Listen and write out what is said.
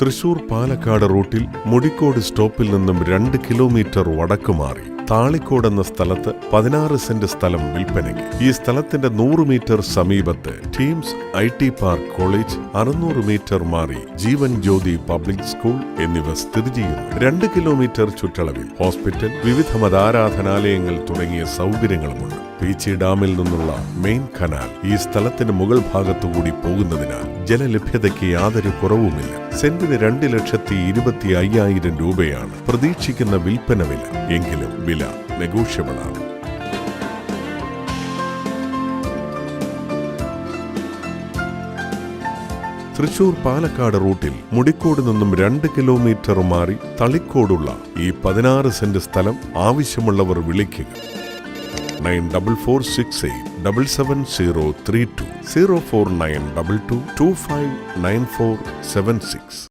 തൃശൂർ പാലക്കാട് റൂട്ടിൽ മുടിക്കോട് സ്റ്റോപ്പിൽ നിന്നും 2 കിലോമീറ്റർ വടക്ക് മാറി താളിക്കോട് എന്ന സ്ഥലത്ത് 16 സെന്റ് സ്ഥലം വിൽപ്പനയ്ക്ക്. ഈ സ്ഥലത്തിന്റെ 100 മീറ്റർ സമീപത്ത് teams IT park college, 600 metre മാറി ജീവൻ ജ്യോതി പബ്ലിക് സ്കൂൾ എന്നിവ സ്ഥിതി ചെയ്യുന്നു. 2 കിലോമീറ്റർ ചുറ്റളവിൽ ഹോസ്പിറ്റൽ, വിവിധ മതാരാധനാലയങ്ങൾ തുടങ്ങിയ സൗകര്യങ്ങളുമുണ്ട്. പീച്ചി ഡാമിൽ നിന്നുള്ള മെയിൻ കനാൽ ഈ സ്ഥലത്തിന് മുകൾ ഭാഗത്തുകൂടി പോകുന്നതിനാൽ ജലലഭ്യതയ്ക്ക് യാതൊരു കുറവുമില്ല. സെന്റിന് 2,25,000 രൂപയാണ് പ്രതീക്ഷിക്കുന്ന വിൽപ്പന വില. എങ്കിലും വില നെഗോഷ്യബിൾ ആണ്. തൃശൂർ പാലക്കാട് റൂട്ടിൽ മുടിക്കോട് നിന്നും 2 കിലോമീറ്റർ മാറി തളിക്കോടുള്ള ഈ 16 സെന്റ് സ്ഥലം ആവശ്യമുള്ളവർ വിളിക്കുക. 9446877032 04922259476.